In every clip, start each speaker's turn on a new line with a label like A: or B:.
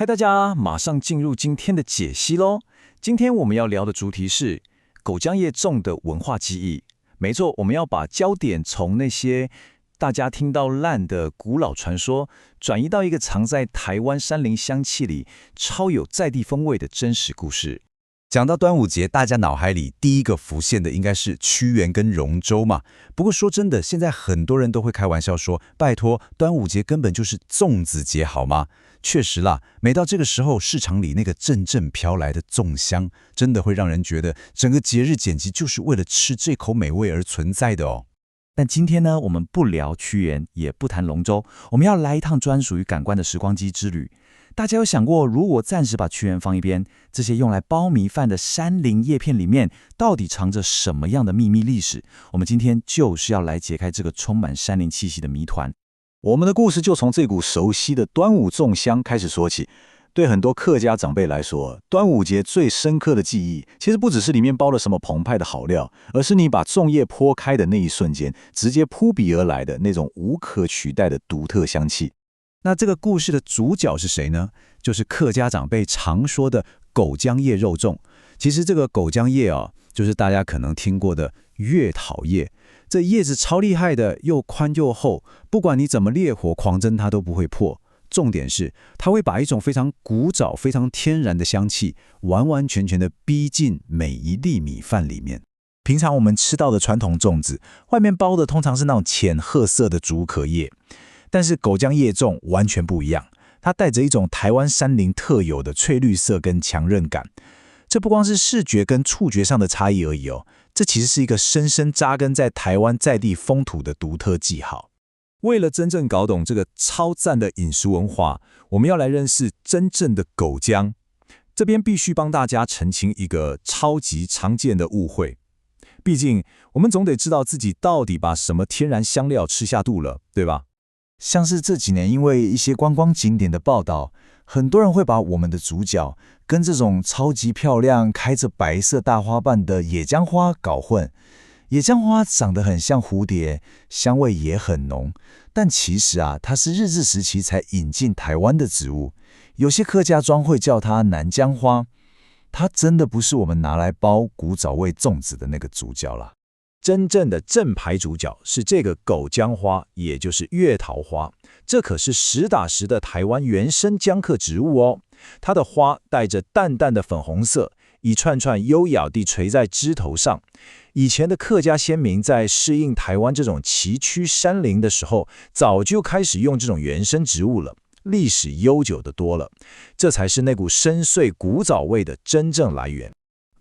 A: 嗨，大家，马上进入今天的解析咯。今天我们要聊的主题是狗浆叶种的文化记忆。没错，我们要把焦点从那些大家听到烂的古老传说，转移到一个藏在台湾山林香气里、超有在地风味的真实故事。
B: 讲到端午节，大家脑海里第一个浮现的应该是屈原跟容州嘛。不过说真的，现在很多人都会开玩笑说，拜托，端午节根本就是粽子节好吗？确实啦，每到这个时候，市场里那个阵阵飘来的粽香，真的会让人觉得整个节日简直就是为了吃这口美味而存在的哦。
A: 但今天呢，我们不聊屈原，也不谈龙舟，我们要来一趟专属于感官的时光机之旅。大家有想过，如果暂时把屈原放一边，这些用来包米饭的山林叶片里面，到底藏着什么样的秘密历史？我们今天就是要来解开这个充满山林气息的谜团。
C: 我们的故事就从这股熟悉的端午粽香开始说起。对很多客家长辈来说，端午节最深刻的记忆，其实不只是里面包了什么澎湃的好料，而是你把粽叶剖开的那一瞬间，直接扑鼻而来的那种无可取代的独特香气。
B: 那这个故事的主角是谁呢？就是客家长辈常说的狗浆叶肉粽。其实这个狗浆叶就是大家可能听过的月桃叶。这叶子超厉害的，又宽又厚，不管你怎么烈火狂蒸，它都不会破。重点是，它会把一种非常古早、非常天然的香气，完完全全的逼进每一粒米饭里面。
C: 平常我们吃到的传统粽子，外面包的通常是那种浅褐色的竹壳叶，但是狗浆叶粽完全不一样，它带着一种台湾山林特有的翠绿色跟强韧感。这不光是视觉跟触觉上的差异而已哦，这其实是一个深深扎根在台湾在地风土的独特记号。
B: 为了真正搞懂这个超赞的饮食文化，我们要来认识真正的狗浆。这边必须帮大家澄清一个超级常见的误会。毕竟，我们总得知道自己到底把什么天然香料吃下肚了，对吧？
C: 像是这几年因为一些观光景点的报道，很多人会把我们的主角跟这种超级漂亮、开着白色大花瓣的野姜花搞混。野姜花长得很像蝴蝶，香味也很浓，但其实它是日治时期才引进台湾的植物。有些客家庄会叫它南姜花，它真的不是我们拿来包古早味粽子的那个主角啦。
B: 真正的正牌主角是这个狗姜花，也就是月桃花。这可是实打实的台湾原生姜科植物哦。它的花带着淡淡的粉红色，一串串优雅地垂在枝头上。以前的客家先民在适应台湾这种崎岖山林的时候，早就开始用这种原生植物了，历史悠久的多了。这才是那股深邃古早味的真正来源。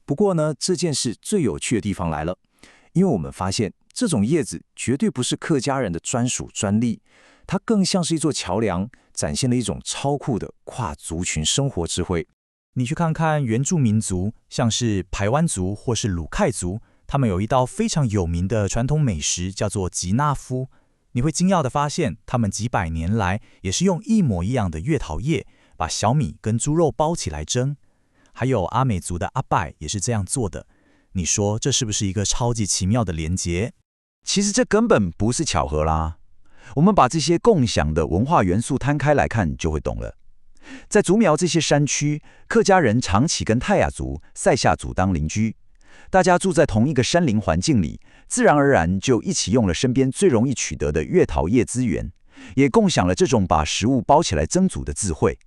A: 不过呢，这件事最有趣的地方来了，因为我们发现这种叶子绝对不是客家人的专属专利，它更像是一座桥梁，展现了一种超酷的跨族群生活智慧。你去看看原住民族，像是排湾族或是鲁凯族，他们有一道非常有名的传统美食，叫做吉纳夫。你会惊讶地发现，他们几百年来也是用一模一样的月桃叶，把小米跟猪肉包起来蒸。还有阿美族的阿拜也是这样做的。你说这是不是一个超级奇妙的连结？
D: 其实这根本不是巧合啦。我们把这些共享的文化元素摊开来看，就会懂了。在竹苗这些山区，客家人长期跟泰雅族、赛夏族当邻居，大家住在同一个山林环境里，自然而然就一起用了身边最容易取得的月桃叶资源，也共享了这种把食物包起来蒸煮的智慧。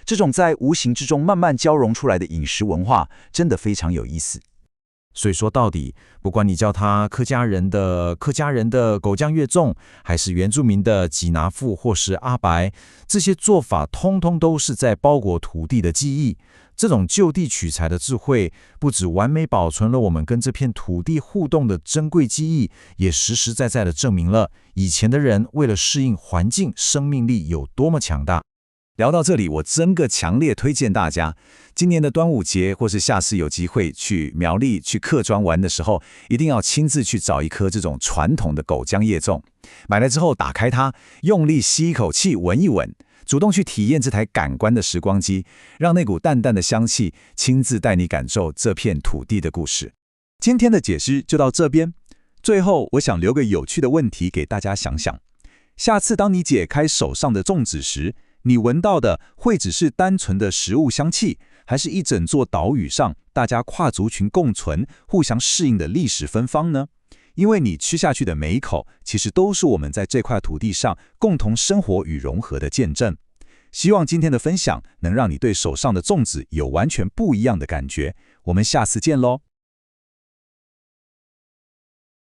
D: 这种在无形之中慢慢交融出来的饮食文化，真的非常有意思。
B: 所以说到底，不管你叫它客家人的狗浆月粽，还是原住民的吉拿富或是阿白，这些做法通通都是在包裹土地的记忆。这种就地取材的智慧，不只完美保存了我们跟这片土地互动的珍贵记忆，也实实在在的证明了以前的人为了适应环境，生命力有多么强大。
C: 聊到这里，我真个强烈推荐大家，今年的端午节或是下次有机会去苗栗、去客庄玩的时候，一定要亲自去找一颗这种传统的狗浆叶粽，买来之后打开它，用力吸一口气，闻一闻，主动去体验这台感官的时光机，让那股淡淡的香气亲自带你感受这片土地的故事。
E: 今天的解释就到这边，最后我想留个有趣的问题给大家想想。下次当你解开手上的粽子时，你闻到的会只是单纯的食物香气，还是一整座岛屿上大家跨族群共存、互相适应的历史芬芳呢？因为你吃下去的每一口，其实都是我们在这块土地上共同生活与融合的见证。希望今天的分享能让你对手上的粽子有完全不一样的感觉。我们下次见喽！